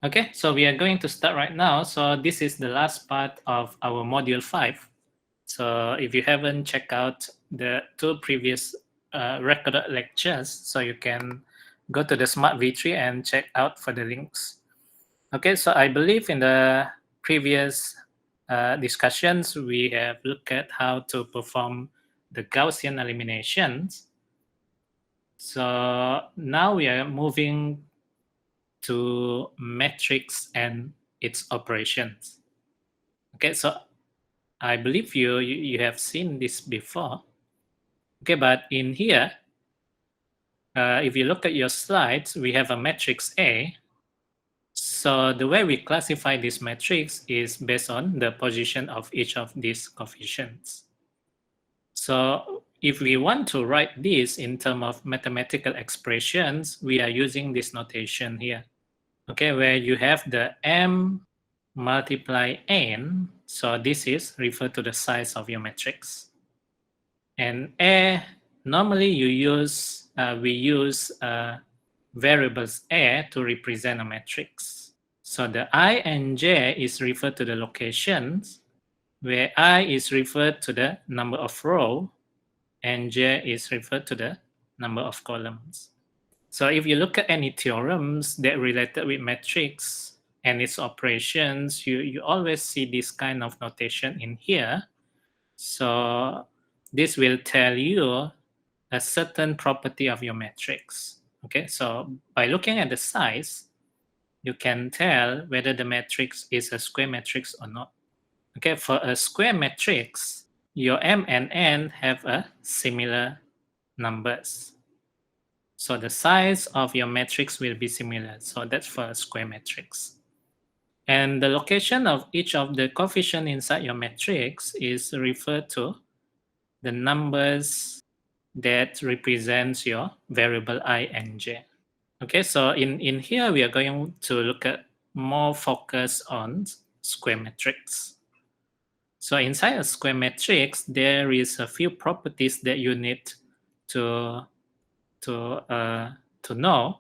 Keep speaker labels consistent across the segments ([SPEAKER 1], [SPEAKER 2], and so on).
[SPEAKER 1] Okay, so we are going to start right now. So this is the last part of our module 5. So if you haven't checked out the 2 previous recorded lectures, so you can go to the Smart V3 and check out for the links. Okay, so I believe in the previous discussions, we have looked at how to perform the Gaussian eliminations. So now we are moving to matrix and its operations. Okay, so I believe you have seen this before. Okay, but in here, if you look at your slides, we have a matrix A. So the way we classify this matrix is based on the position of each of these coefficients. So if we want to write this in terms of mathematical expressions, we are using this notation here. Okay, where you have the m multiply n. So this is referred to the size of your matrix. And A, normally we use variables A to represent a matrix. So the I and J is referred to the locations, where I is referred to the number of row and J is referred to the number of columns. So if you look at any theorems that related with matrix and its operations, you always see this kind of notation in here. So this will tell you a certain property of your matrix. Okay, so by looking at the size, you can tell whether the matrix is a square matrix or not. Okay, for a square matrix, your m and n have a similar numbers. So the size of your matrix will be similar. So that's for a square matrix. And the location of each of the coefficient inside your matrix is referred to the numbers that represents your variable I and j. Okay, so in here we are going to look at more focus on square matrix. So inside a square matrix, there is a few properties that you need to know.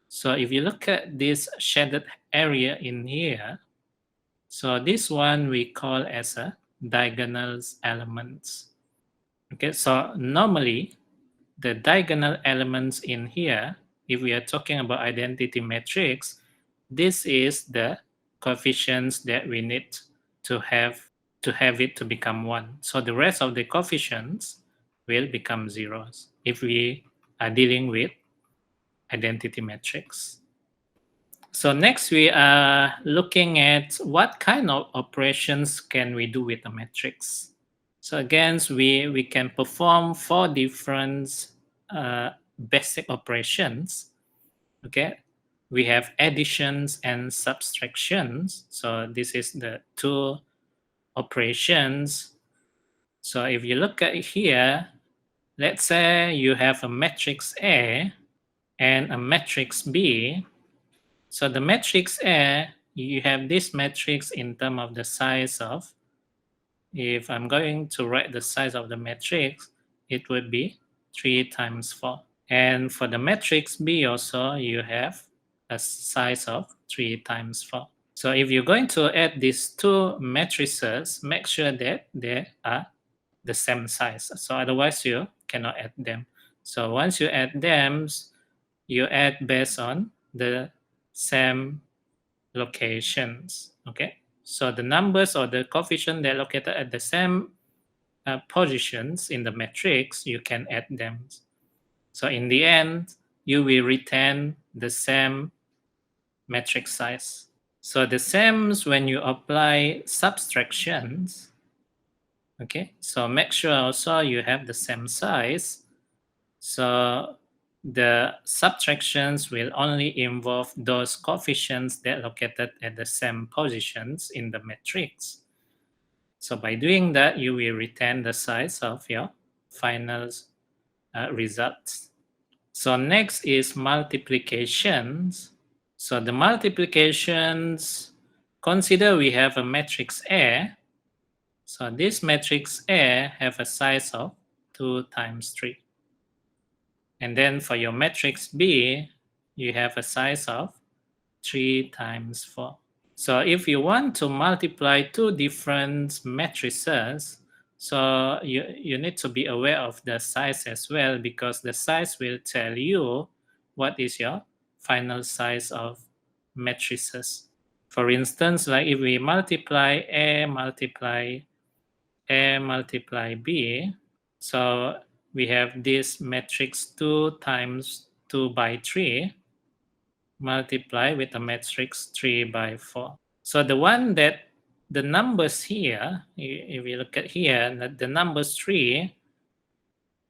[SPEAKER 1] So if you look at this shaded area in here, so this one we call as a diagonal elements. Okay, so normally the diagonal elements in here, if we are talking about identity matrix, this is the coefficients that we need to have it to become 1. So the rest of the coefficients will become zeros if we are dealing with identity matrix. So next we are looking at what kind of operations can we do with a matrix. So again, we can perform 4 different basic operations. Okay, we have additions and subtractions. So this is the 2 operations. So if you look at here, let's say you have a matrix A and a matrix B. So the matrix A, you have this matrix in terms of the size of, if I'm going to write the size of the matrix, it would be 3 times 4. And for the matrix B also, you have a size of 3 times 4. So if you're going to add these 2 matrices, make sure that they are the same size. So otherwise you cannot add them. So once you add them, you add based on the same locations. Okay, so the numbers or the coefficient that are located at the same positions in the matrix, you can add them. So in the end, you will retain the same matrix size. So the same when you apply subtractions. Okay, so make sure also you have the same size. So the subtractions will only involve those coefficients that are located at the same positions in the matrix. So by doing that, you will retain the size of your final results. So next is multiplications. So the multiplications, consider we have a matrix A. So this matrix A have a size of 2 times 3. And then for your matrix B, you have a size of 3 times 4. So if you want to multiply two different matrices, so you need to be aware of the size as well, because the size will tell you what is your final size of matrices. For instance, like if we multiply A multiply B, so we have this matrix 2 times 2 by 3 multiply with a matrix 3 by 4. So the one that the numbers here, if you look at here, the numbers 3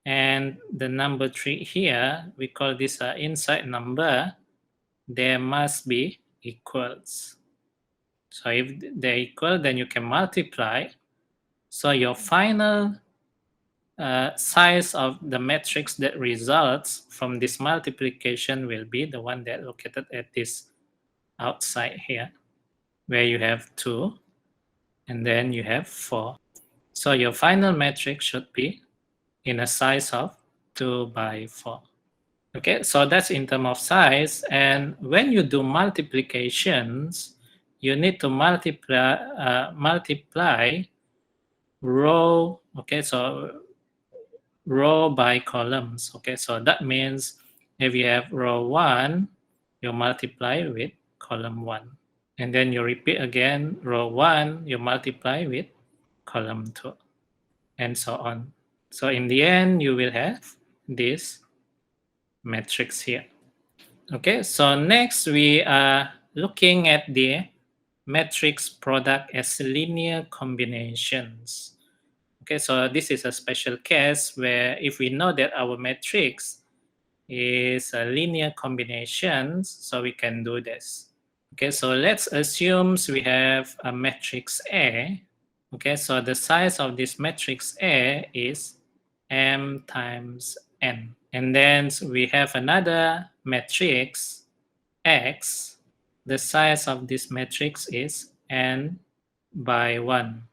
[SPEAKER 1] and the number 3 here, we call this an inside number, there must be equals. So if they're equal, then you can multiply. So your final size of the matrix that results from this multiplication will be the one that located at this outside here, where you have 2 and then you have 4. So your final matrix should be in a size of 2 by 4. Okay, so that's in terms of size. And when you do multiplications, you need to multiply row. Okay, so row by columns. Okay, so that means if you have row 1, you multiply with column 1. And then you repeat again, row 1, you multiply with column 2, and so on. So in the end, you will have this matrix here. Okay, so next we are looking at the matrix product as linear combinations. Okay, so this is a special case where if we know that our matrix is a linear combinations, so we can do this. Okay, so let's assume we have a matrix A. Okay, so the size of this matrix A is M times N. And then we have another matrix X. The size of this matrix is N by 1.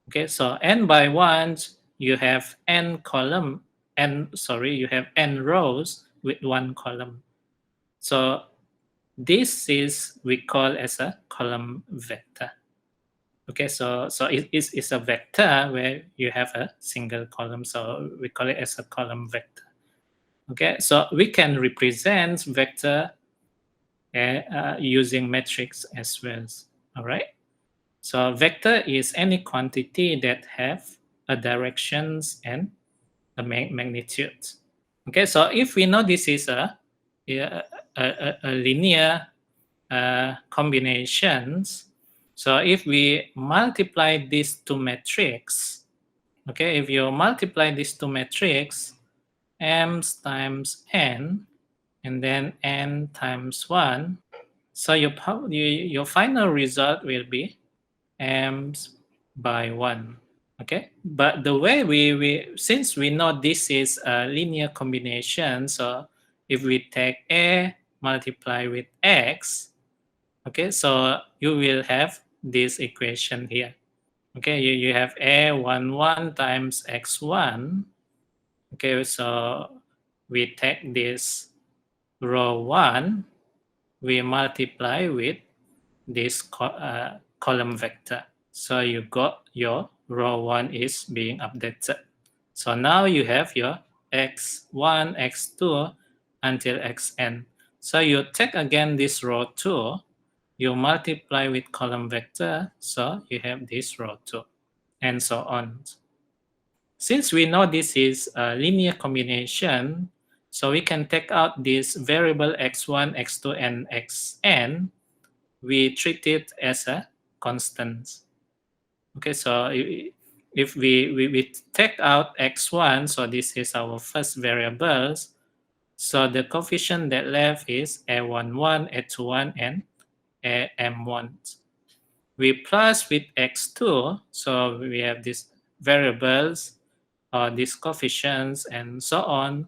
[SPEAKER 1] Okay, so N by 1, you have N column, you have N rows with 1 column. So this is we call as a column vector. Okay, so it's a vector where you have a single column, so we call it as a column vector. Okay, so we can represent vector using matrix as well. All right. So vector is any quantity that have a directions and a magnitude. Okay, so if we know this is a linear combinations, so if we multiply these two matrix, okay, if you multiply these two matrix, m times n, and then n times 1, so your final result will be m by 1. Okay, but the way since we know this is a linear combination, so if we take a multiply with x, okay, so you will have this equation here. Okay, you have a11 times x1. Okay, so we take this row 1, we multiply with this column vector. So you got your row 1 is being updated. So now you have your x1, x2 until xn. So you take again this row 2, you multiply with column vector, so you have this row 2, and so on. Since we know this is a linear combination, so we can take out this variable x1, x2, and xn. We treat it as a constant. Okay, so if we take out x1, so this is our first variables, so the coefficient that left is a11, a21, and am1. We plus with x2, so we have these variables, these coefficients, and so on.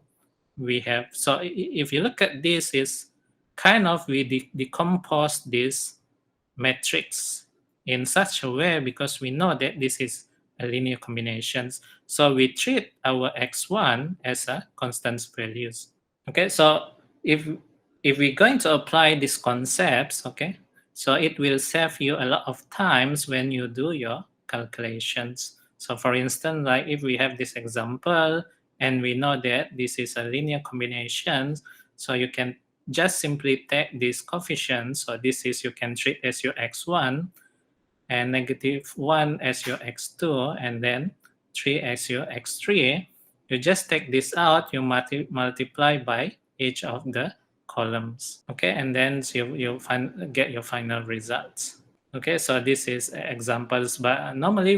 [SPEAKER 1] We have, so if you look at this, is kind of we decompose this matrix in such a way because we know that this is a linear combinations. So we treat our x1 as a constant values. Okay, so if if we're going to apply these concepts, okay, so it will save you a lot of times when you do your calculations. So for instance, like if we have this example and we know that this is a linear combination, so you can just simply take these coefficients. So this is, you can treat as your x1 and -1 as your x2 and then 3 as your x3. You just take this out, you multiply by each of the columns, okay, and then you get your final results. Okay, so this is examples, but normally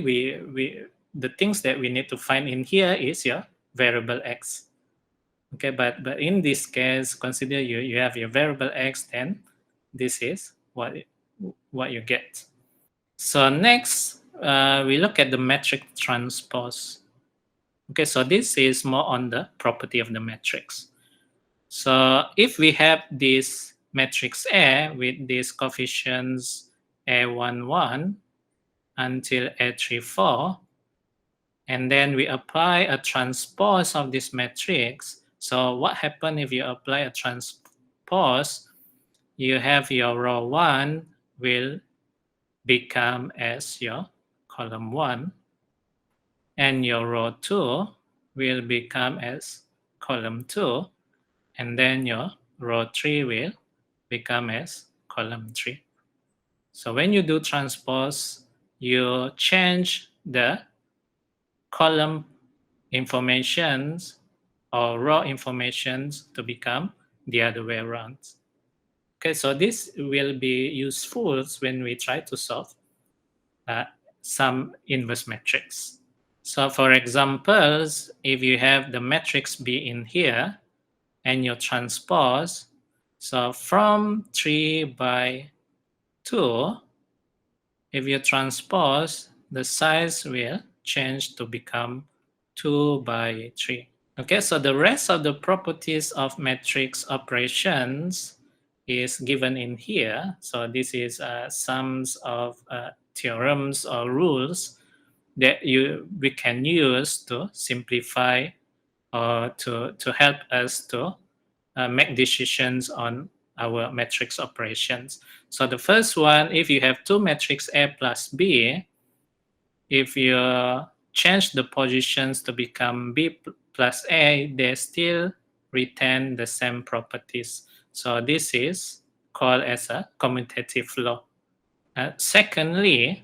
[SPEAKER 1] the things that we need to find in here is your variable x. Okay, but in this case, consider you have your variable x, then this is what you get. So next, we look at the matrix transpose. Okay, so this is more on the property of the matrix. So if we have this matrix A with these coefficients A11 until A34, and then we apply a transpose of this matrix. So what happens if you apply a transpose? You have your row 1 will become as your column 1, and your row 2 will become as column 2, and then your row 3 will become as column 3. So when you do transpose, you change the column informations or row informations to become the other way around. Okay, so this will be useful when we try to solve some inverse matrix. So for examples, if you have the matrix B in here and you transpose, so from 3 by 2, if you transpose, the size will change to become 2 by 3. Okay, so the rest of the properties of matrix operations is given in here. So this is sums of theorems or rules that we can use to simplify or to help us to make decisions on our matrix operations. So the first one, if you have two matrix A plus B, if you change the positions to become B plus A, they still retain the same properties. So this is called as a commutative law. Secondly,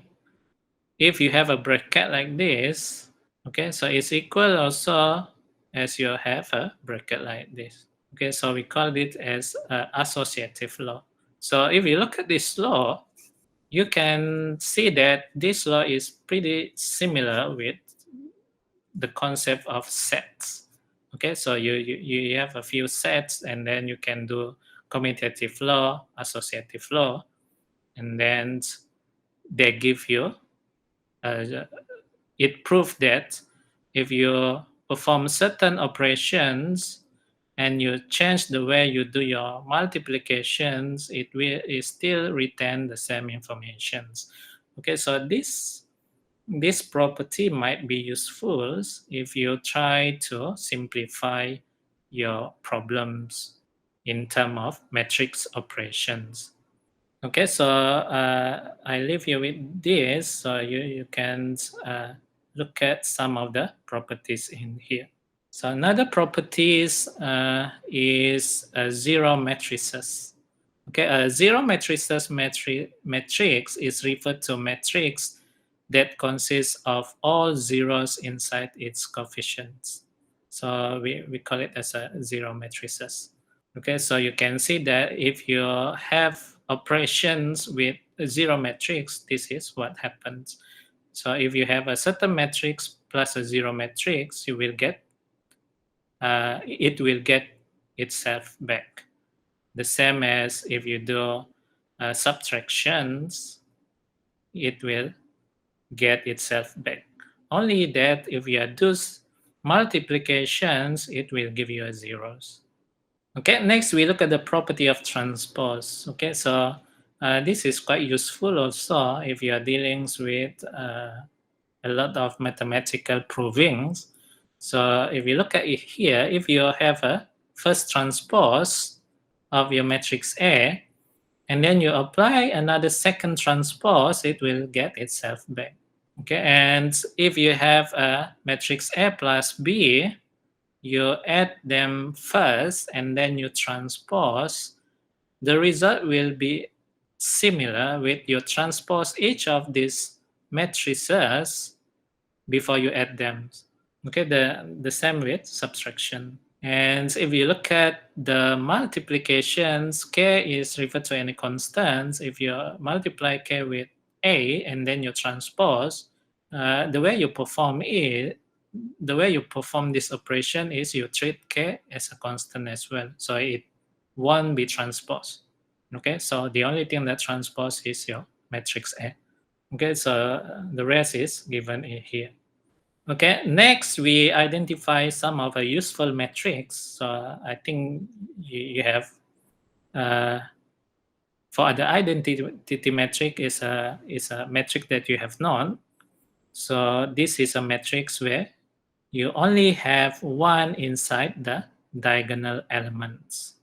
[SPEAKER 1] if you have a bracket like this, okay, so it's equal also as you have a bracket like this. Okay, so we call it as associative law. So if you look at this law, you can see that this law is pretty similar with the concept of sets. Okay, so you have a few sets and then you can do commutative law, associative law, and then they give you it proves that if you perform certain operations and you change the way you do your multiplications, it still retain the same informations. Okay, so this property might be useful if you try to simplify your problems in terms of matrix operations. Okay, so I leave you with this, so you can look at some of the properties in here. So another properties is zero matrices. Okay, zero matrices matrix is referred to matrix that consists of all zeros inside its coefficients. So we call it as a zero matrices. Okay, so you can see that if you have operations with a zero matrix, this is what happens. So if you have a certain matrix plus a zero matrix, you will get it will get itself back. The same as if you do subtractions, it will get itself back. Only that if you do multiplications, it will give you a zeros. Okay, next we look at the property of transpose. Okay, so this is quite useful also if you are dealing with a lot of mathematical provings. So if you look at it here, if you have a first transpose of your matrix A, and then you apply another second transpose, it will get itself back. Okay, and if you have a matrix A plus B, you add them first and then you transpose, the result will be similar with you transpose each of these matrices before you add them. Okay, the same with subtraction. And if you look at the multiplications, k is referred to any constants. If you multiply k with a and then you transpose, the way you perform this operation is you treat k as a constant as well, so it won't be transposed. Okay, so the only thing that transpose is your matrix A. Okay, so the rest is given here. Okay, next we identify some of a useful metrics. So I think you have for the identity metric is a metric that you have known. So this is a matrix where you only have one inside the diagonal elements.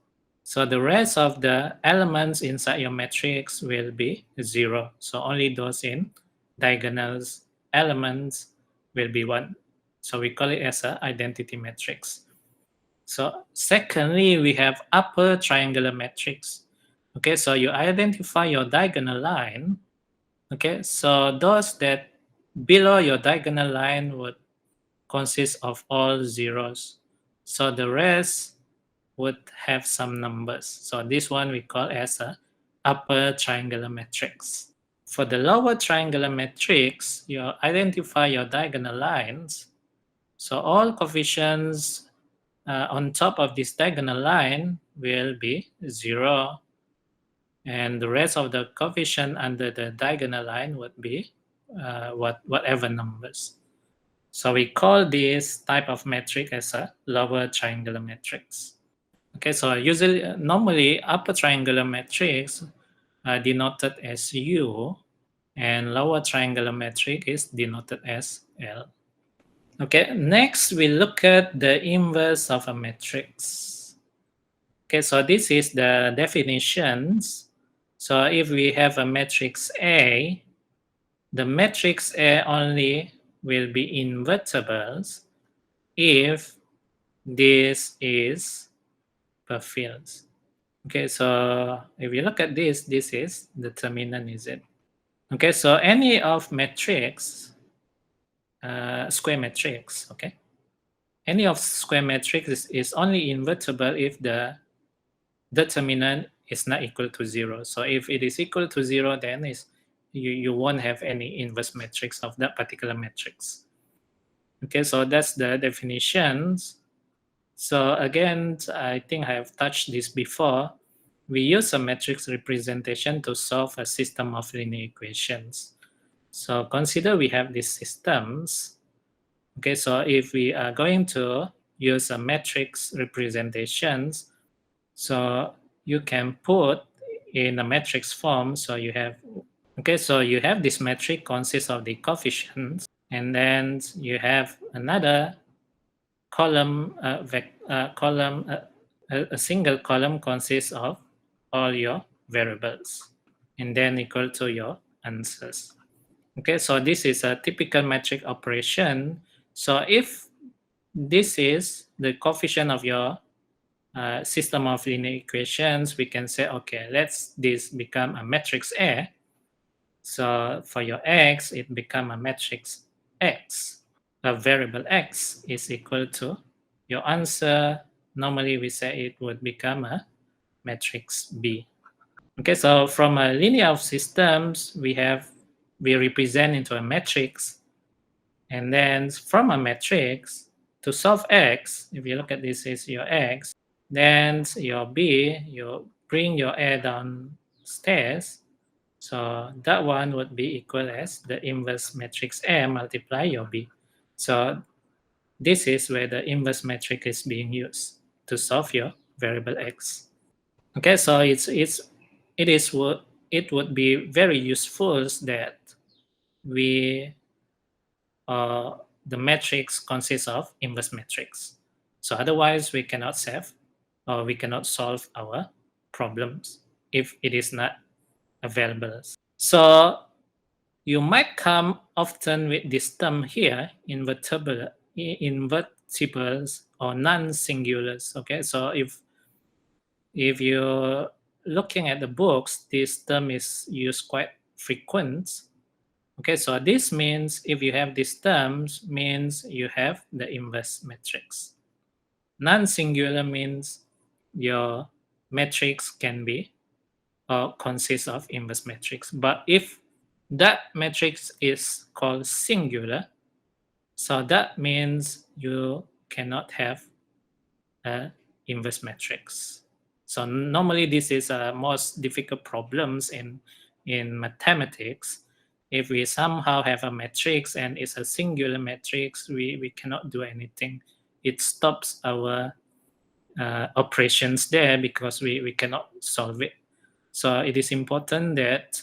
[SPEAKER 1] So the rest of the elements inside your matrix will be 0. So only those in diagonals elements will be 1. So we call it as an identity matrix. So secondly, we have upper triangular matrix. Okay, so you identify your diagonal line. Okay, so those that below your diagonal line would consist of all zeros. So the rest would have some numbers. So this one we call as a upper triangular matrix. For the lower triangular matrix, you identify your diagonal lines. So all coefficients on top of this diagonal line will be 0. And the rest of the coefficient under the diagonal line would be whatever numbers. So we call this type of metric as a lower triangular matrix. Okay, so usually, normally upper triangular matrix are denoted as U, and lower triangular matrix is denoted as L. Okay, next we look at the inverse of a matrix. Okay, so this is the definitions. So if we have a matrix A, the matrix A only will be invertibles if this is per fields. Okay, so if you look at this is determinant, is it? Okay, so any of matrix, square matrix, okay? Any of square matrix is only invertible if the determinant is not equal to 0. So if it is equal to 0, then you won't have any inverse matrix of that particular matrix. Okay, so that's the definitions. So again, I think I have touched this before. We use a matrix representation to solve a system of linear equations. So consider we have these systems. Okay, so if we are going to use a matrix representations, so you can put in a matrix form. So you have, okay, so you have this matrix consists of the coefficients, and then you have another column, a single column consists of all your variables, and then equal to your answers. Okay, so this is a typical metric operation. So if this is the coefficient of your system of linear equations, we can say, okay, let's this become a matrix A. So for your x, it become a matrix X. A variable X is equal to your answer. Normally we say it would become a matrix B. Okay, so from a linear of systems, we represent into a matrix. And then from a matrix, to solve X, if you look at this is your X, then your B, you bring your A downstairs. So that one would be equal as the inverse matrix A multiply your B. So this is where the inverse matrix is being used to solve your variable X. Okay, so it would be very useful that we the matrix consists of inverse matrix. So otherwise we cannot solve our problems if it is not available. So you might come often with this term here, invertibles or non-singulars. Okay, so if you're looking at the books, this term is used quite frequent. Okay, so this means if you have these terms, means you have the inverse matrix. Non-singular means your matrix can be or consists of inverse matrix. But if that matrix is called singular, so that means you cannot have a inverse matrix. So normally this is most difficult problems in mathematics. If we somehow have a matrix and it's a singular matrix, we cannot do anything. It stops our operations there because we cannot solve it. So it is important that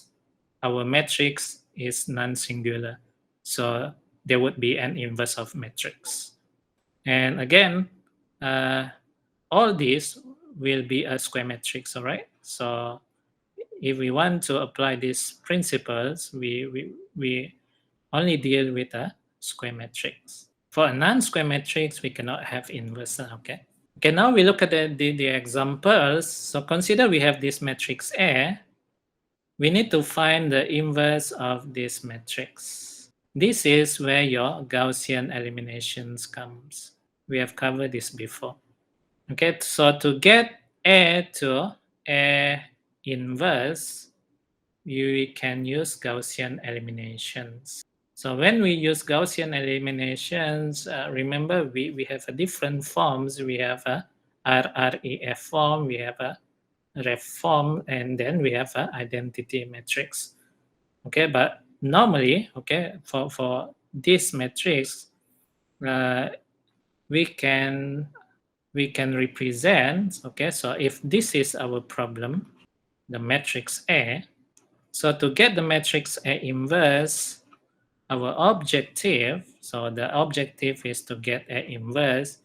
[SPEAKER 1] our matrix is non-singular. So there would be an inverse of matrix. And again, all these will be a square matrix, all right? So if we want to apply these principles, we only deal with a square matrix. For a non-square matrix, we cannot have inverse, okay? Okay, now we look at the examples. So consider we have this matrix A. We need to find the inverse of this matrix. This is where your Gaussian eliminations comes. We have covered this before. Okay, so to get A to A inverse, we can use Gaussian eliminations. So when we use Gaussian eliminations, remember we have a different forms. We have a RREF form, we have a ref form, and then we have an identity matrix. Okay, but normally, okay, for this matrix, we can represent, okay, so if this is our problem, the matrix A, so to get the matrix A inverse, our objective, so the objective is to get A inverse,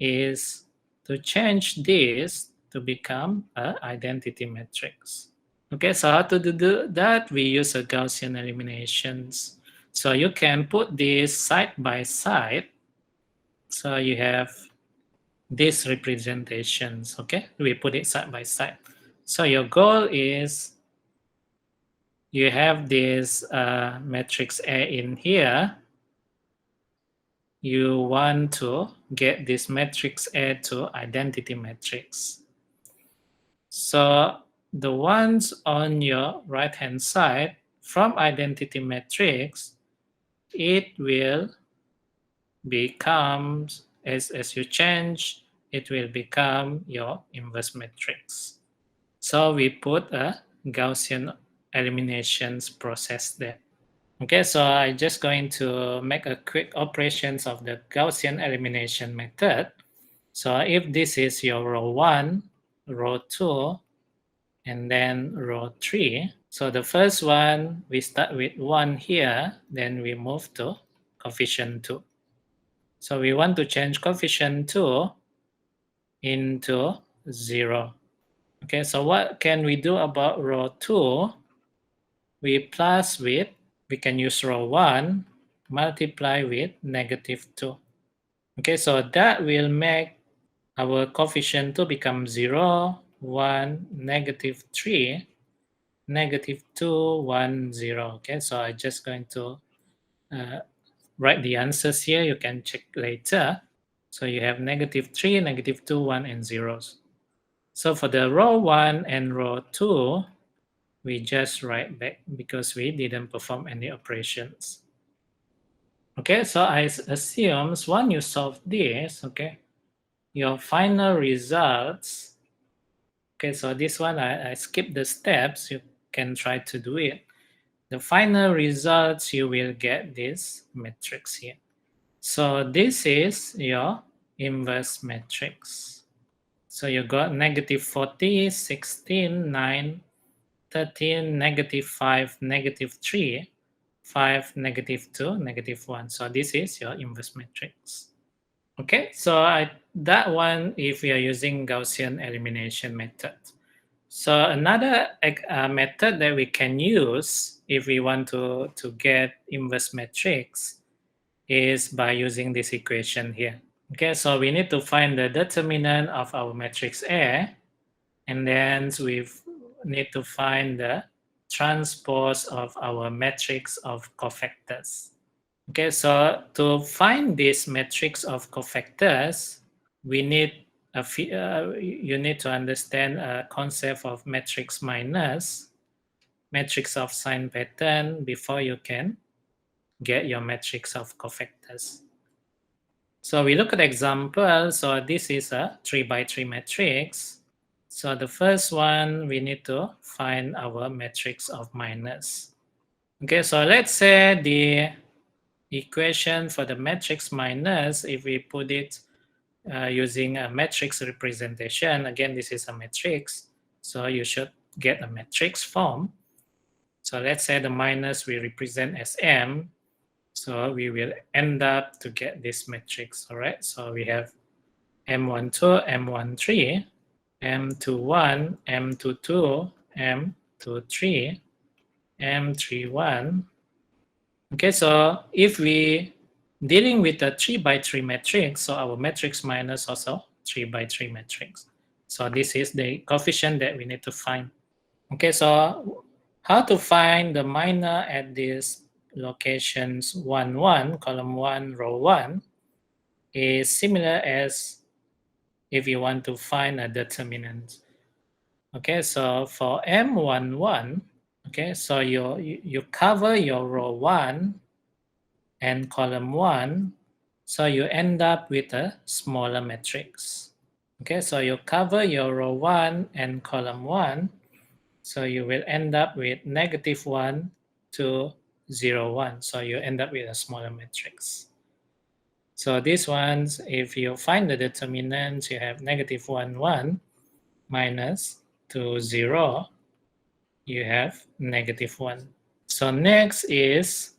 [SPEAKER 1] is to change this to become an identity matrix. Okay, so how to do that? We use a Gaussian eliminations. So you can put this side by side. So you have these representations, okay? We put it side by side. So your goal is you have this matrix A in here. You want to get this matrix A to identity matrix. So the ones on your right-hand side from identity matrix, it will become, as you change, it will become your inverse matrix. So we put a Gaussian eliminations process there. Okay, so I'm just going to make a quick operations of the Gaussian elimination method. So if this is your row 1, row 2, and then row 3. So the first one, we start with 1 here, then we move to coefficient 2. So we want to change coefficient 2 into 0. Okay, so what can we do about row 2? We plus with, we can use row 1, multiply with negative 2. Okay, so that will make our coefficient 2 become 0, 1, negative 3, negative 2, 1, 0. Okay, so I'm just going to write the answers here. You can check later. So you have negative 3, negative 2, 1, and zeros. So for the row 1 and row 2, we just write back because we didn't perform any operations. Okay, so I assume once you solve this, okay, your final results, okay, so this one I skipped the steps, you can try to do it. The final results, you will get this matrix here. So this is your inverse matrix. So you got negative 40, 16, 9, 13, negative 5, negative 3, 5, negative 2, negative 1. So this is your inverse matrix. Okay, so that one, if we are using Gaussian elimination method. So another method that we can use if we want to get inverse matrix is by using this equation here. Okay, so we need to find the determinant of our matrix A, and then we need to find the transpose of our matrix of cofactors. Okay, so to find this matrix of cofactors, we need you need to understand a concept of matrix minus, matrix of sign pattern before you can get your matrix of cofactors. So we look at example. So this is a 3 by 3 matrix. So the first one, we need to find our matrix of minus. Okay, so let's say the equation for the matrix minus, if we put it using a matrix representation, again, this is a matrix, so you should get a matrix form. So let's say the minus we represent as M, so we will end up to get this matrix, all right? So we have M12, M13, M21, M22, M23, M31. Okay, so if we dealing with a 3 by 3 matrix, so our matrix minus also 3 by 3 matrix. So this is the coefficient that we need to find. Okay, so how to find the minor at these locations 1, 1, column 1, row 1 is similar as if you want to find a determinant. Okay, so for M11, okay, so you cover your row 1 and column 1, so you end up with a smaller matrix. Okay, so you cover your row 1 and column 1, so you will end up with -1 to 0, 1. So you end up with a smaller matrix. So these ones, if you find the determinants, you have -1, 1 minus to 0, you have -1. So next is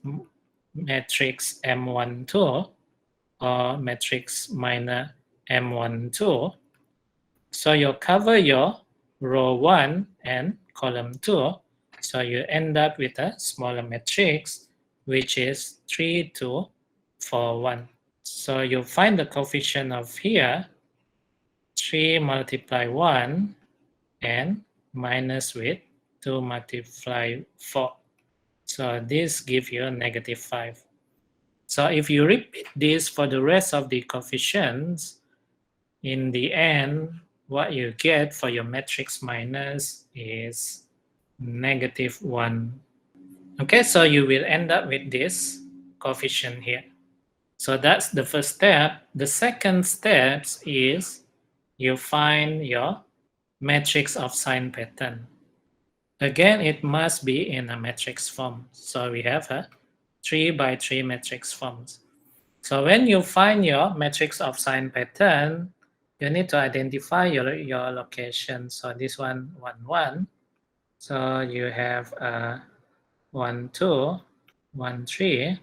[SPEAKER 1] matrix M12 or matrix minor M12. So you cover your row 1 and column 2. So you end up with a smaller matrix, which is 3, 2, 4, 1. So you find the coefficient of here, 3 multiply 1 and minus with 2 multiply 4. So this gives you a -5. So if you repeat this for the rest of the coefficients, in the end, what you get for your matrix minus is -1. Okay, so you will end up with this coefficient here. So that's the first step. The second step is you find your matrix of sign pattern. Again, it must be in a matrix form. So we have a 3 by 3 matrix forms. So when you find your matrix of sign pattern, you need to identify your location. So this one, 1, 1. So you have 1, 2, 1, 3.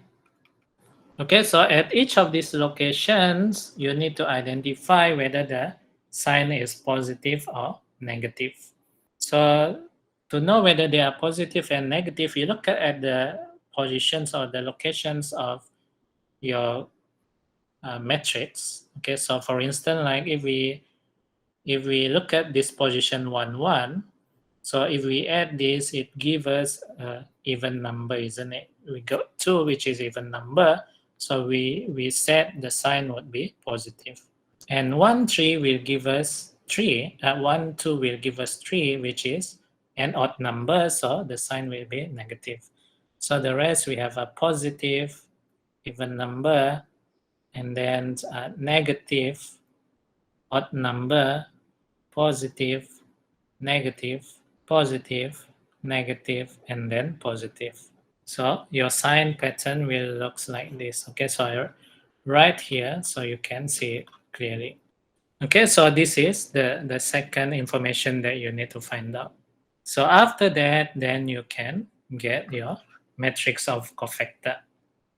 [SPEAKER 1] Okay, so at each of these locations, you need to identify whether the sign is positive or negative. So to know whether they are positive and negative, you look at the positions or the locations of your matrix. Okay, so for instance, like if we look at this position 1, 1, so if we add this, it gives us an even number, isn't it? We got 2, which is even number. So we said the sign would be positive. And 1, 3 will give us 3. 1, 2 will give us 3, which is an odd number. So the sign will be negative. So the rest, we have a positive, even number, and then negative, odd number, positive, negative, positive, negative, and then positive. So your sign pattern will look like this. Okay, so I write here so you can see it clearly. Okay, so this is the second information that you need to find out. So after that, then you can get your matrix of cofactor.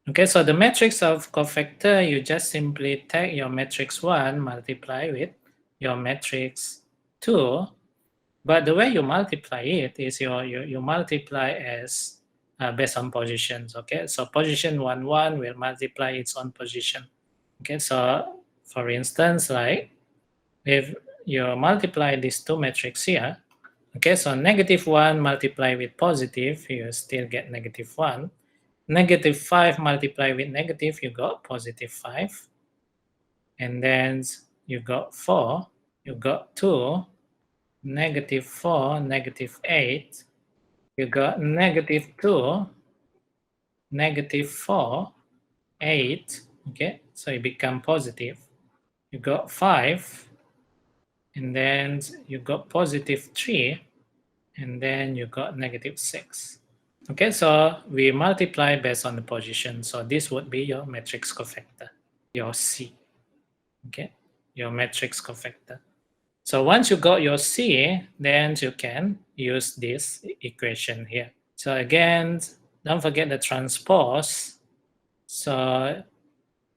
[SPEAKER 1] Okay, so the matrix of cofactor, you just simply take your matrix 1, multiply with your matrix 2, But the way you multiply it is you multiply as based on positions. Okay, so position 1, 1 will multiply its own position. Okay, so for instance, like if you multiply these two metrics here, okay, so -1 multiply with positive, you still get -1. -5 multiply with negative, you got +5. And then you got 4, you got 2, -4, -8, you got -2, -4, 8, okay, so it become positive. You got 5, and then you got +3, and then you got -6. Okay, so we multiply based on the position. So this would be your matrix cofactor, your C. Okay, your matrix cofactor. So once you got your C, then you can use this equation here. So again, don't forget the transpose. So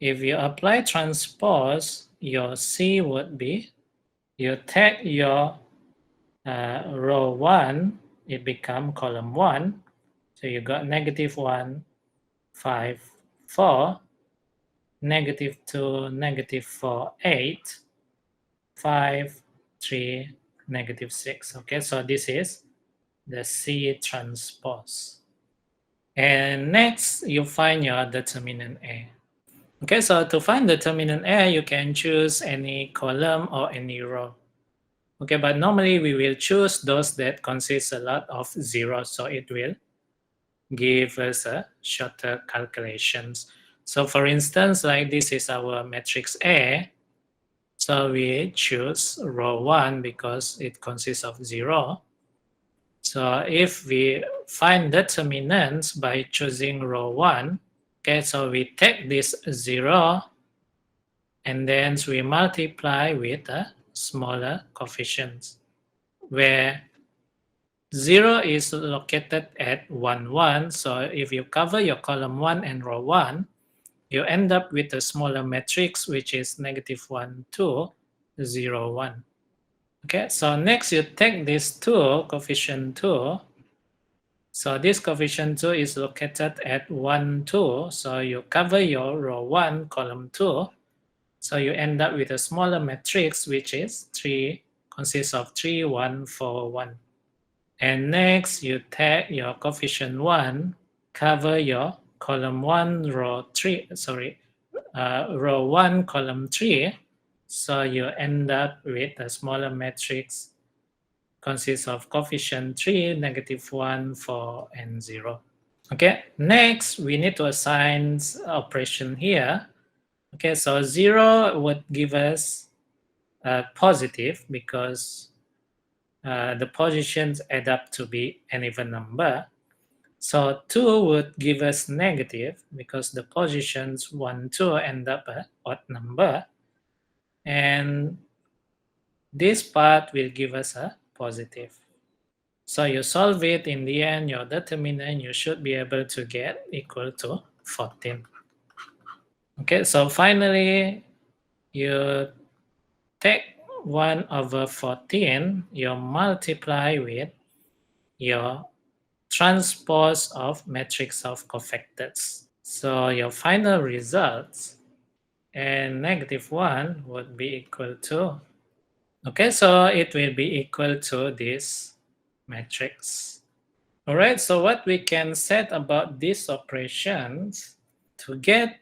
[SPEAKER 1] if you apply transpose, your C would be, you take your row 1, it become column 1. So you got -1, 5, 4, -2, -4, 8, 5, 3, -6. Okay, so this is the C transpose. And next, you find your determinant A. Okay, so to find determinant A, you can choose any column or any row. Okay, but normally we will choose those that consist a lot of zeros, so it will give us a shorter calculations. So for instance, like this is our matrix A. So we choose row 1 because it consists of 0. So if we find determinants by choosing row 1, okay, so we take this 0 and then we multiply with a smaller coefficients where 0 is located at 1, 1. So if you cover your column 1 and row 1, you end up with a smaller matrix, which is -1, 2, 0, 1. Okay, so next you take this 2, coefficient 2. So this coefficient 2 is located at 1, 2. So you cover your row 1, column 2. So you end up with a smaller matrix, which is 3, consists of 3, 1, 4, 1. And next you take your coefficient 1, cover your column 1, row 3, row 1, column 3. So you end up with a smaller matrix consists of coefficient 3, -1, 4, and 0. Okay, next we need to assign operation here. Okay, so 0 would give us positive because the positions add up to be an even number. So 2 would give us negative because the positions 1, 2 end up an odd number. And this part will give us a positive. So you solve it, in the end, your determinant, you should be able to get equal to 14. Okay, so finally, you take 1/14, you multiply with your transpose of matrix of cofactors. So your final results and -1 would be equal to, okay, so it will be equal to this matrix. All right, so what we can set about these operations, to get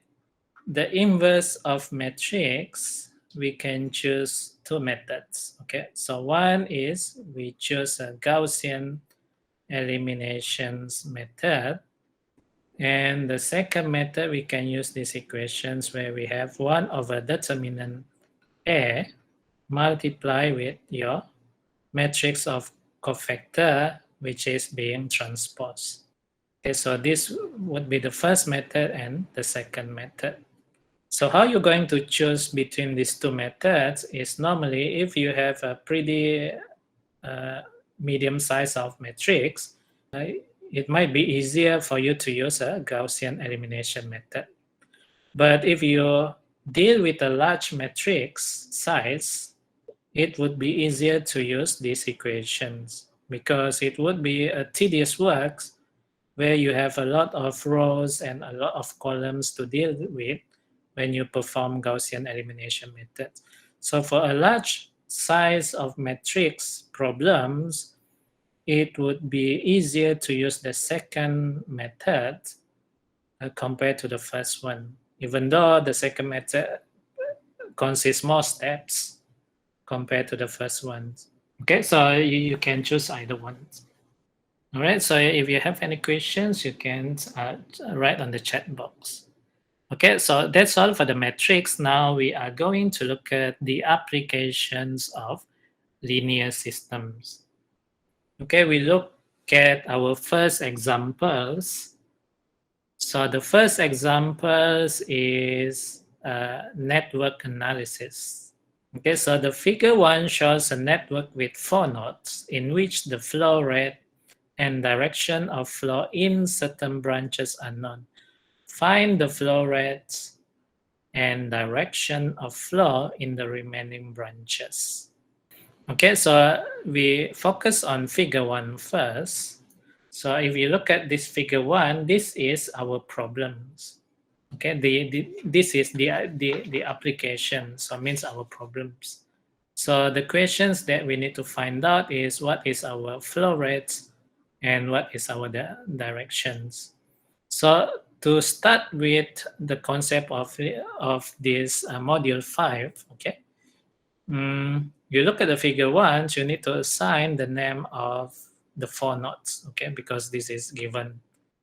[SPEAKER 1] the inverse of matrix, we can choose two methods. Okay, so one is we choose a Gaussian eliminations method. And the second method, we can use these equations where we have 1/determinant A multiply with your matrix of cofactor, which is being transposed. Okay, so this would be the first method and the second method. So how you're going to choose between these two methods is normally if you have a pretty medium size of matrix, it might be easier for you to use a Gaussian elimination method. But if you deal with a large matrix size, it would be easier to use these equations because it would be a tedious work where you have a lot of rows and a lot of columns to deal with when you perform Gaussian elimination methods. So for a large size of matrix problems, it would be easier to use the second method compared to the first one, even though the second method consists more steps compared to the first one. Okay, so you can choose either one. All right, so if you have any questions, you can write on the chat box. Okay, so that's all for the metrics. Now we are going to look at the applications of linear systems. Okay, we look at our first examples. So the first examples is network analysis. Okay, so the figure 1 shows a network with 4 nodes in which the flow rate and direction of flow in certain branches are known. Find the flow rates and direction of flow in the remaining branches. Okay, so we focus on figure 1 first. So if you look at this figure 1, this is our problems. Okay, this is the application, so it means our problems. So the questions that we need to find out is what is our flow rates and what is our directions. So to start with the concept of this module 5, okay, you look at the figure 1, you need to assign the name of the 4 nodes, okay, because this is given.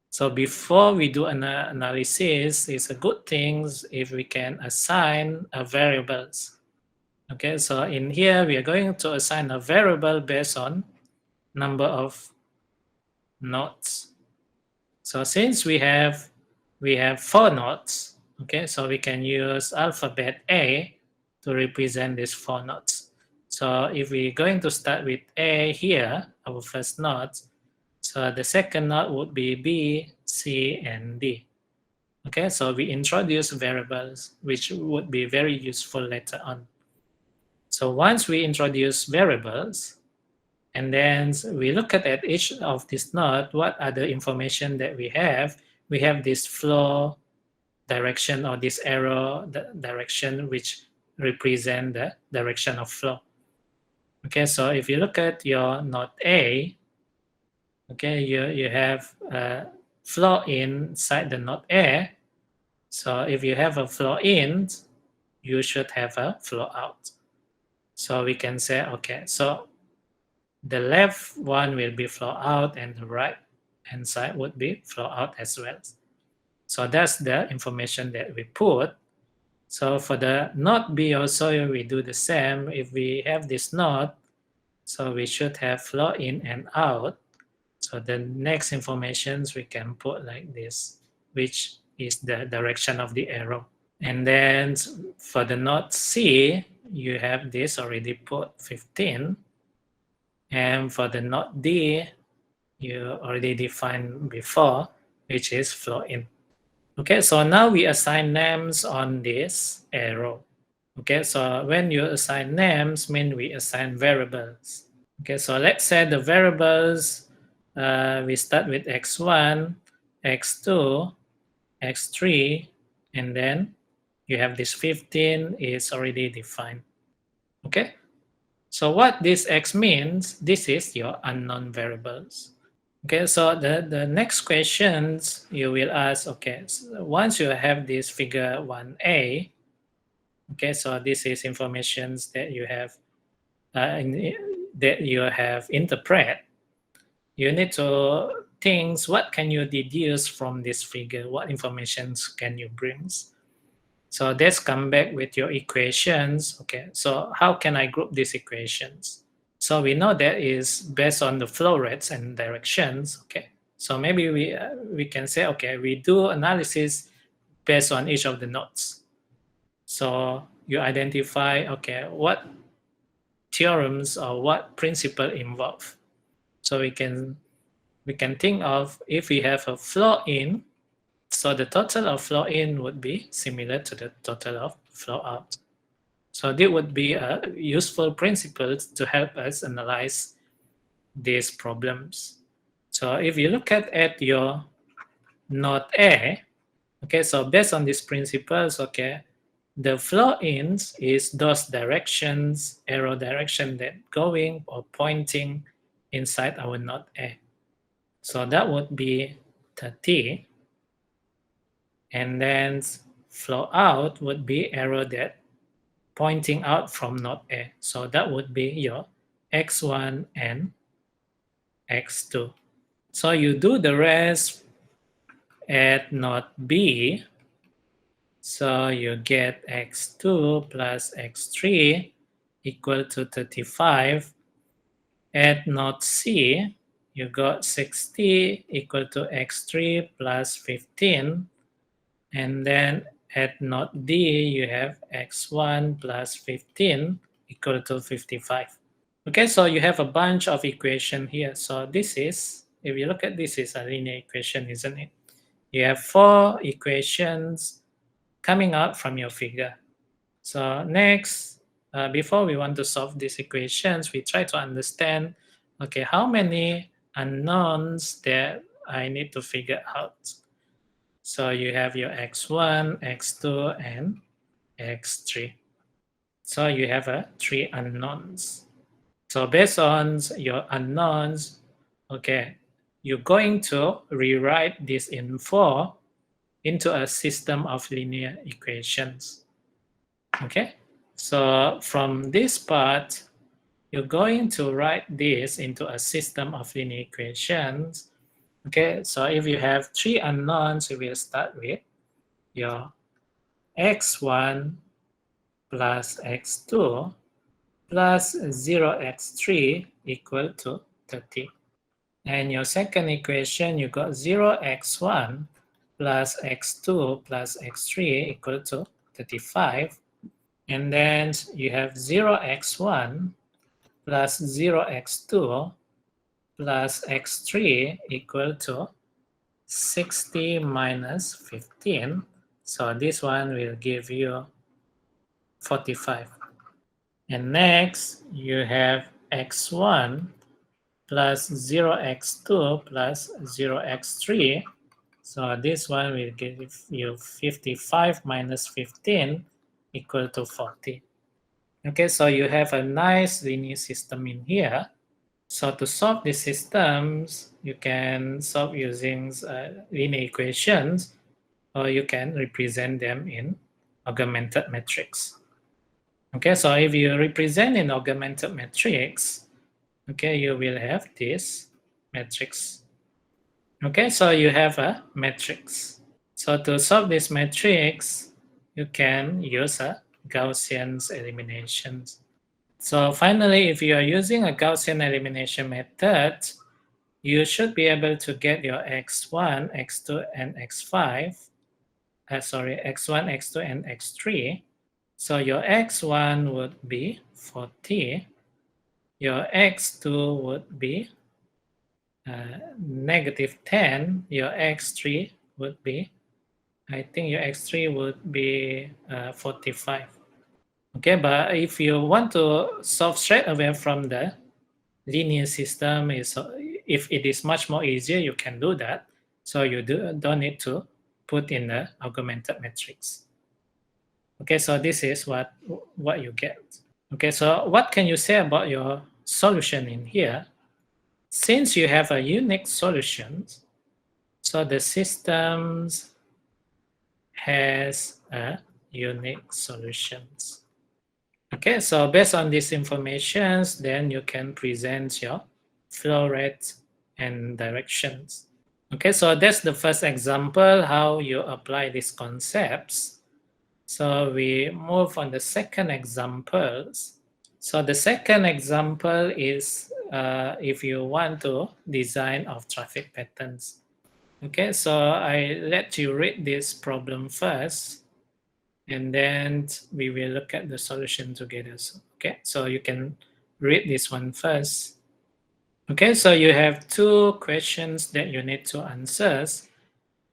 [SPEAKER 1] So before we do an analysis, it's a good thing if we can assign variables. Okay, so in here, we are going to assign a variable based on number of nodes. So since we have 4 nodes, okay, so we can use alphabet A to represent these 4 nodes. So if we're going to start with A here, our first node, so the second node would be B, C, and D. Okay, so we introduce variables, which would be very useful later on. So once we introduce variables, and then we look at each of these nodes, what are the information that we have? We have this flow direction or this arrow direction, which represent the direction of flow. Okay, so if you look at your node A, okay, you have a flow inside the node A. So if you have a flow in, you should have a flow out. So we can say, okay, so the left one will be flow out and the right hand side would be flow out as well. So that's the information that we put. So for the node B also, we do the same. If we have this node, so we should have flow in and out. So the next informations we can put like this, which is the direction of the arrow. And then for the node C, you have this already put 15. And for the node D, you already defined before, which is flow in. Okay, so now we assign names on this arrow. Okay, so when you assign names, mean we assign variables. Okay, so let's say the variables, we start with x1, x2, x3, and then you have this 15 is already defined. Okay, so what this x means, this is your unknown variables. Okay, so the next questions you will ask, okay, so once you have this figure 1a, okay, so this is informations that you have interpret. You need to think what can you deduce from this figure, what informations can you bring. So let's come back with your equations. Okay, so how can I group these equations? So we know that is based on the flow rates and directions. Okay, so maybe we can say, okay, we do analysis based on each of the nodes. So you identify, okay, what theorems or what principle involved. So we can think of if we have a flow in, so the total of flow in would be similar to the total of flow out. So this would be a useful principle to help us analyze these problems. So if you look at your node A, okay, so based on these principles, okay, the flow-ins is those directions, arrow direction that going or pointing inside our node A. So that would be 30. And then flow out would be arrow that pointing out from node A. So that would be your x1 and x2. So you do the rest at node B. So you get x2 plus x3 equal to 35. At node C, you got 60 equal to x3 plus 15. And then at node D, you have x1 plus 15 equal to 55. Okay, so you have a bunch of equation here. So this is, if you look at this, is a linear equation, isn't it? You have 4 equations coming out from your figure. So next, before we want to solve these equations, we try to understand, okay, how many unknowns that I need to figure out. So you have your x1, x2, and x3. So you have 3 unknowns. So based on your unknowns, okay, you're going to rewrite this info into a system of linear equations. Okay, so from this part, you're going to write this into a system of linear equations. Okay, so if you have 3 unknowns, you will start with your x1 plus x2 plus 0x3 equal to 30. And your second equation, you got 0x1 plus x2 plus x3 equal to 35. And then you have 0x1 plus 0x2 plus x3 equal to 60 minus 15. So this one will give you 45. And next, you have x1 plus 0x2 plus 0x3. So this one will give you 55 minus 15 equal to 40. Okay, so you have a nice linear system in here. So to solve these systems, you can solve using linear equations, or you can represent them in augmented matrix. Okay, so if you represent in augmented matrix, okay, you will have this matrix. Okay, so you have a matrix. So to solve this matrix, you can use a Gaussian elimination. So finally, if you are using a Gaussian elimination method, you should be able to get your x1, x2, and x5. X1, x2, and x3. So your x1 would be 40. Your x2 would be negative 10. Your x3 would be, I think your x3 would be 45. Okay, but if you want to solve straight away from the linear system, if it is much more easier, you can do that. So you don't need to put in the augmented matrix. Okay, so this is what you get. Okay, so what can you say about your solution in here? Since you have a unique solution, so the systems has a unique solutions. Okay, so based on these informations, then you can present your flow rate and directions. Okay, so that's the first example, how you apply these concepts. So we move on the second examples. So the second example is if you want to design of traffic patterns. Okay, so I let you read this problem first, and then we will look at the solution together. So, okay, so you can read this one first. Okay, so you have 2 questions that you need to answer.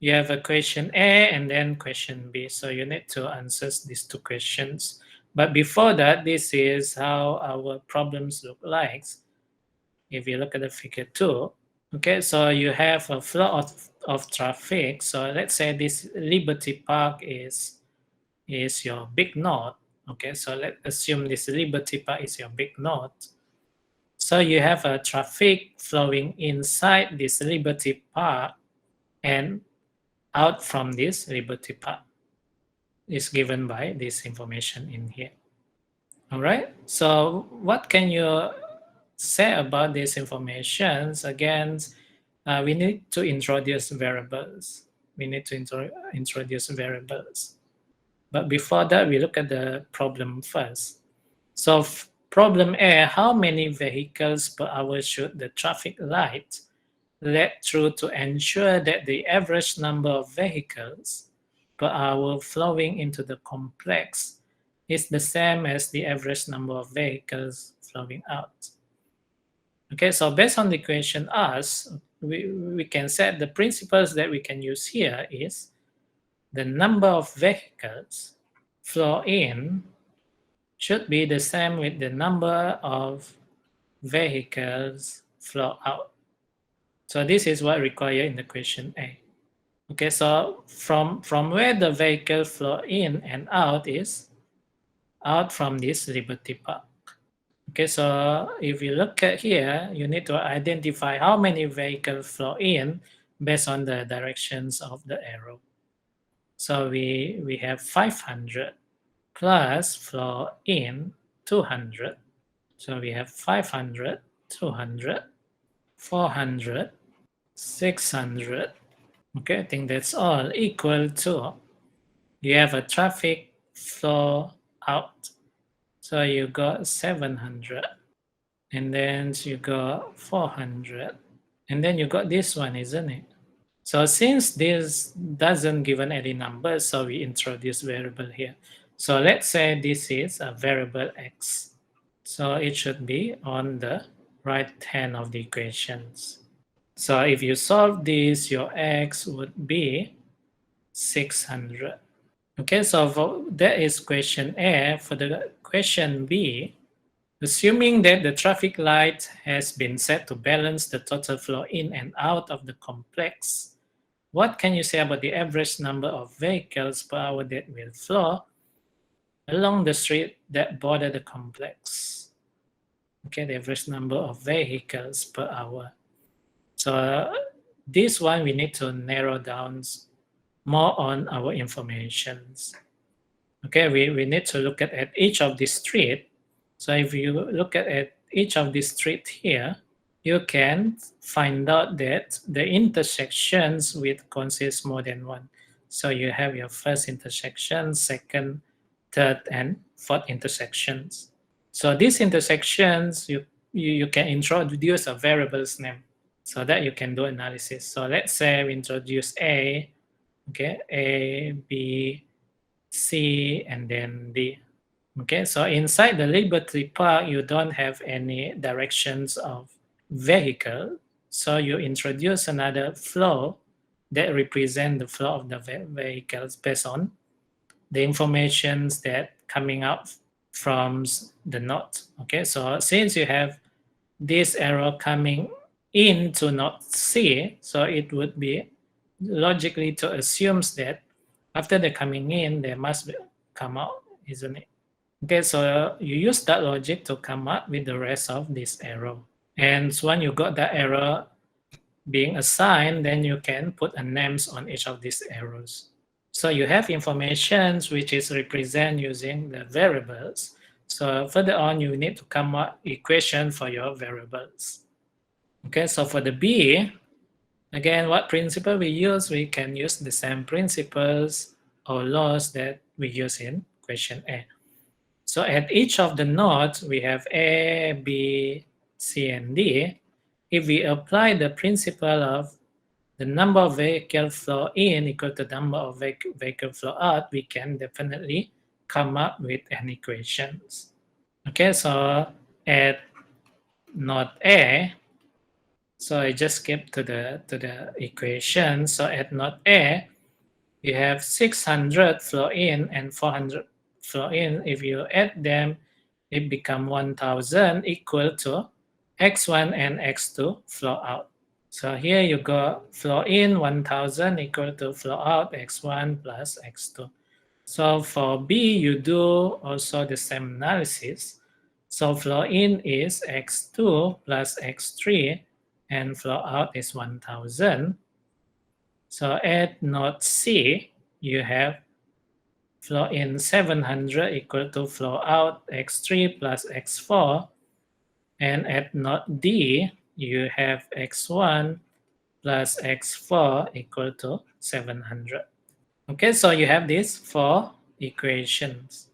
[SPEAKER 1] You have a question A and then question B. So you need to answer these 2 questions. But before that, this is how our problems look like. If you look at the figure 2, okay, so you have a flow of traffic. So let's say this Liberty Park is your big node. Okay, so let's assume this Liberty Park is your big node. So you have a traffic flowing inside this Liberty Park and out from this Liberty Park is given by this information in here. All right, so what can you say about these informations? Again, we need to introduce variables. We need to introduce variables. But before that, we look at the problem first. So problem A, how many vehicles per hour should the traffic light let through to ensure that the average number of vehicles per hour flowing into the complex is the same as the average number of vehicles flowing out? Okay, so based on the equation us, we can set the principles that we can use here is the number of vehicles flow in should be the same with the number of vehicles flow out. So this is what required in the question A. Okay, so from where the vehicle flow in and out is out from this Liberty Park. Okay, so if you look at here, you need to identify how many vehicles flow in based on the directions of the arrow. So we have 500 plus flow in 200. So we have 500, 200, 400, 600. Okay, I think that's all equal to, you have a traffic flow out. So you got 700. And then you got 400. And then you got this one, isn't it? So since this doesn't given any numbers, so we introduce variable here. So let's say this is a variable x. So it should be on the right hand of the equations. So if you solve this, your x would be 600. Okay, so that is question A. For the question B, assuming that the traffic light has been set to balance the total flow in and out of the complex, what can you say about the average number of vehicles per hour that will flow along the street that border the complex? Okay, the average number of vehicles per hour. So this one we need to narrow down more on our informations. Okay, we need to look at each of the street. So if you look at each of the street here, you can find out that the intersections with consist more than one. So you have your first intersection, second, third, and fourth intersections. So these intersections, you can introduce a variable's name so that you can do analysis. So let's say we introduce A, okay, A, B, C, and then D. Okay, so inside the Liberty Park, you don't have any directions of vehicle. So you introduce another flow that represent the flow of the vehicles based on the informations that coming out from the node. Okay, so since you have this arrow coming into node C, so it would be logically to assume that after they're coming in, they must come out, isn't it? Okay, so you use that logic to come up with the rest of this arrow. And when you got that arrow being assigned, then you can put a names on each of these arrows. So you have information which is represented using the variables. So further on, you need to come up equation for your variables. Okay, so for the B, again, what principle we use? We can use the same principles or laws that we use in question A. So at each of the nodes, we have A, B, C, and D. If we apply the principle of the number of vehicle flow in equal to the number of vehicle flow out, we can definitely come up with an equations. Okay, so at node A, so I just skip to the equation. So at node A, we have 600 flow in and 400 flow in, if you add them, it become 1000 equal to x1 and x2 flow out. So here you go flow in 1000 equal to flow out x1 plus x2. So for B, you do also the same analysis. So flow in is x2 plus x3 and flow out is 1000. So at node C, you have flow in 700 equal to flow out x3 plus x4. And at node D, you have x1 plus x4 equal to 700. Okay, so you have these four equations.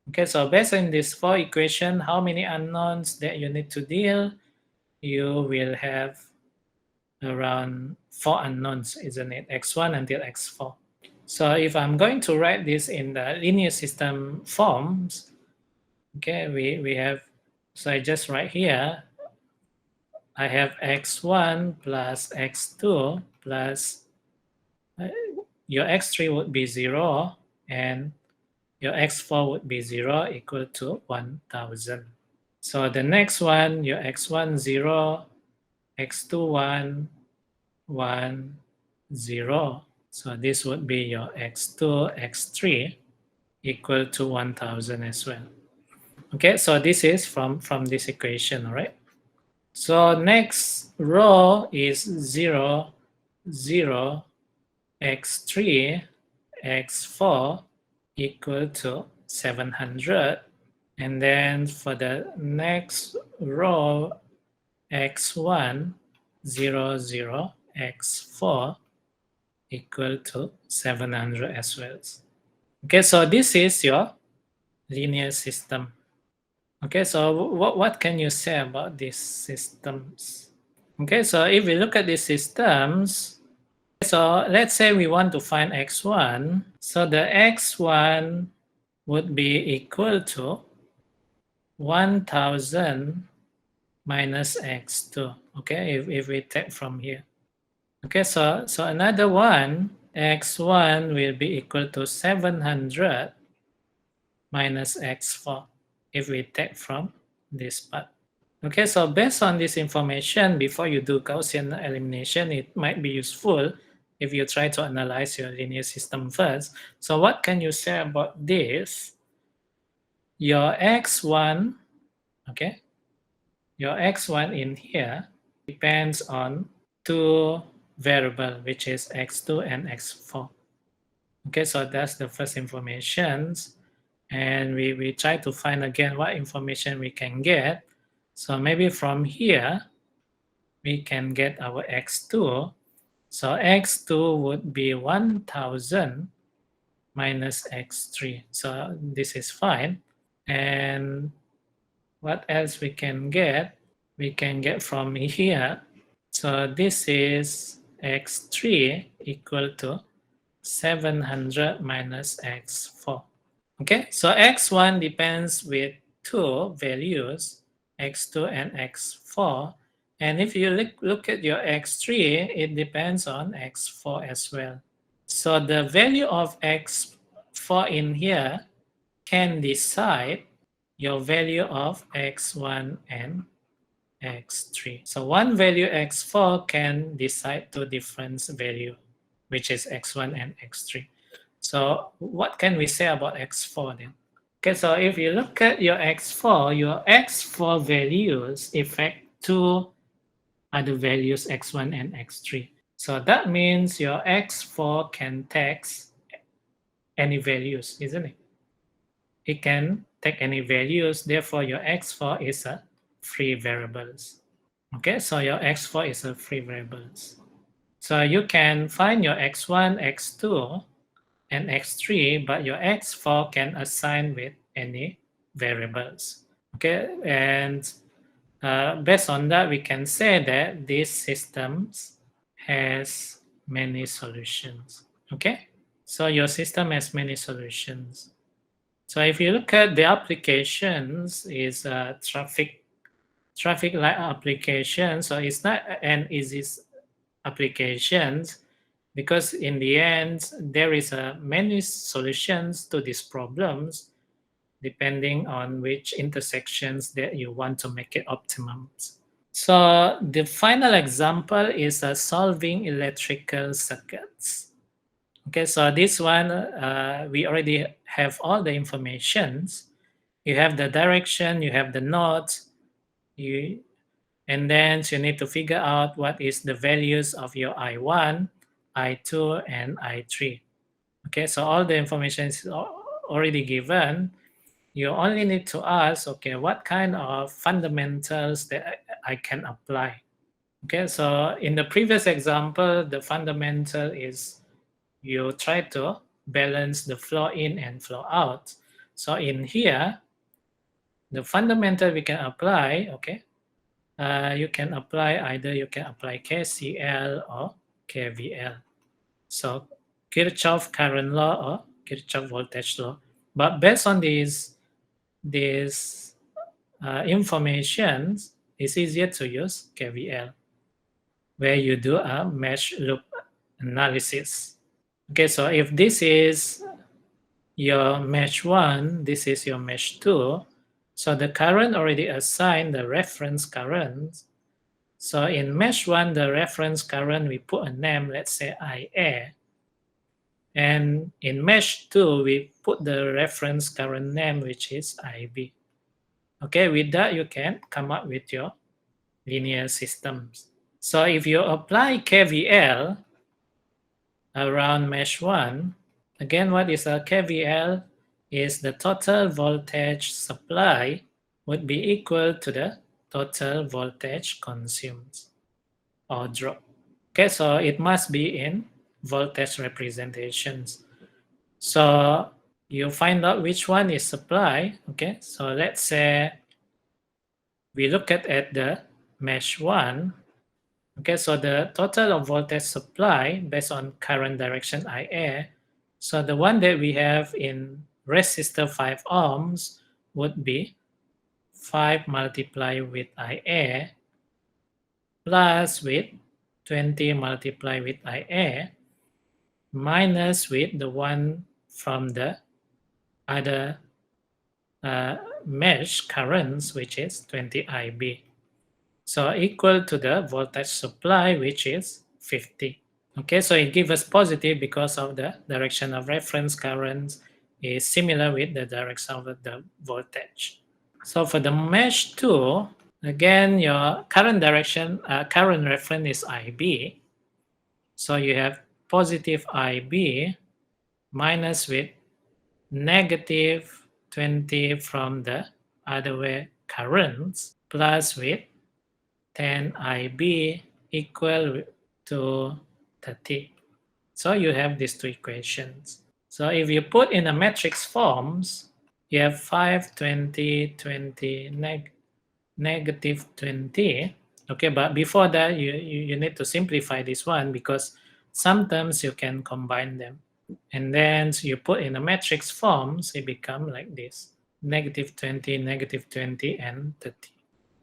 [SPEAKER 1] Okay, so based on these four equations, how many unknowns that you need to deal? You will have around 4 unknowns, isn't it? x1 until x4. So if I'm going to write this in the linear system forms, okay, we have, so I just write here, I have x1 plus x2 plus your x3 would be 0 and your x4 would be 0 equal to 1000. So the next one, your x1 0, x2 1, 1, 0. So this would be your x2, x3 equal to 1000 as well. Okay, so this is from this equation, all right? So next row is 0, 0, x3, x4 equal to 700. And then for the next row, x1, 0, 0, x4 equal to 700 as well. Okay, so this is your linear system. Okay, so what can you say about these systems? Okay, so if we look at these systems, so let's say we want to find x1. So the x1 would be equal to 1000 minus x2. Okay, if we take from here. Okay, so another one, x1 will be equal to 700 minus x4 if we take from this part. Okay, so based on this information, before you do Gaussian elimination, it might be useful if you try to analyze your linear system first. So what can you say about this? Your x1, okay, your x1 in here depends on two variables, which is x2 and x4. Okay, so that's the first information. And we try to find again what information we can get. So maybe from here, we can get our x2. So x2 would be 1000 minus x3. So this is fine. And what else we can get? We can get from here. So this is x3 equal to 700 minus x4. Okay, so x1 depends with two values, x2 and x4. And if you look at your x3, it depends on x4 as well. So the value of x4 in here can decide your value of x1 and x3. So one value x4 can decide two different value, which is x1 and x3. So what can we say about x4 then? Okay, so if you look at your x4 values affect two other values x1 and x3. So that means your x4 can take any values, isn't it? It can take any values, therefore your x4 is a free variables. Okay, so your x4 is a free variables. So you can find your x1, x2, and x3, but your x4 can assign with any variables. Okay, and based on that, we can say that this system has many solutions. Okay, so your system has many solutions. So if you look at the applications, is traffic light application. So it's not an easy applications because in the end there is many solutions to these problems. depending on which intersections that you want to make it optimum. So the final example is solving electrical circuits. Okay, so this one, we already have all the informations. You have the direction, you have the nodes, and then you need to figure out what is the values of your I1, I2, and I3. Okay, so all the information is already given. You only need to ask, okay, what kind of fundamentals that I can apply? Okay, so in the previous example, the fundamental is you try to balance the flow in and flow out. So in here, the fundamental we can apply, okay, you can apply either you can apply KCL or KVL. So Kirchhoff current law or Kirchhoff voltage law. But based on these information, it's easier to use KVL, where you do a mesh loop analysis. Okay, so if this is your mesh 1, this is your mesh 2, so the current already assigned the reference current. So in mesh 1, the reference current, we put a name, let's say IA. And in mesh 2, we put the reference current name, which is IB. Okay, with that, you can come up with your linear systems. So if you apply KVL around mesh 1, again, what is a KVL? Is the total voltage supply would be equal to the total voltage consumed or drop. Okay, so it must be in voltage representations. So you find out which one is supply. Okay, so let's say we look at the mesh 1. Okay, so the total of voltage supply based on current direction IA. So the one that we have in resistor 5 ohms would be 5 multiplied with IA plus with 20 multiplied with IA minus with the one from the other mesh currents, which is 20 IB. So equal to the voltage supply, which is 50. Okay, so it gives us positive because of the direction of reference currents is similar with the direction of the voltage. So for the mesh 2, again, your current direction, current reference is IB. So you have positive IB minus with negative 20 from the other way currents plus with 10 IB equal to 30. So you have these two equations. So if you put in a matrix forms, you have 5, 20, 20, negative 20. Okay, but before that, you need to simplify this one because sometimes you can combine them. And then you put in a matrix forms, it become like this. Negative 20, negative 20, and 30.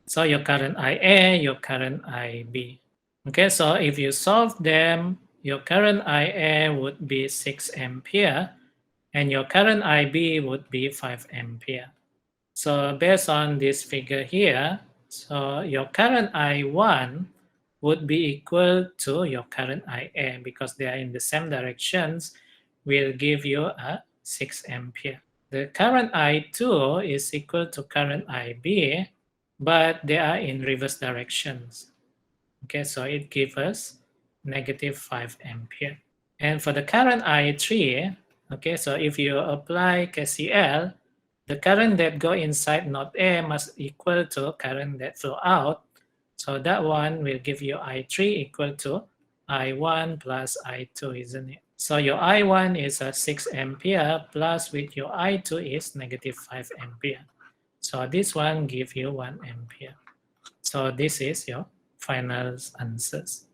[SPEAKER 1] So your current IA, your current IB. Okay, so if you solve them, your current IA would be 6 ampere and your current IB would be 5 ampere. So based on this figure here, so your current I1 would be equal to your current IA because they are in the same directions, will give you a 6 ampere. The current I2 is equal to current IB, but they are in reverse directions. Okay, so it gives us negative 5 ampere. And for the current I3, okay, so if you apply KCL, the current that go inside node A must equal to current that flow out. So that one will give you I3 equal to I1 plus I2, isn't it? So your I1 is a 6 ampere plus with your I2 is negative 5 ampere. So this one give you 1 ampere. So this is your final answers.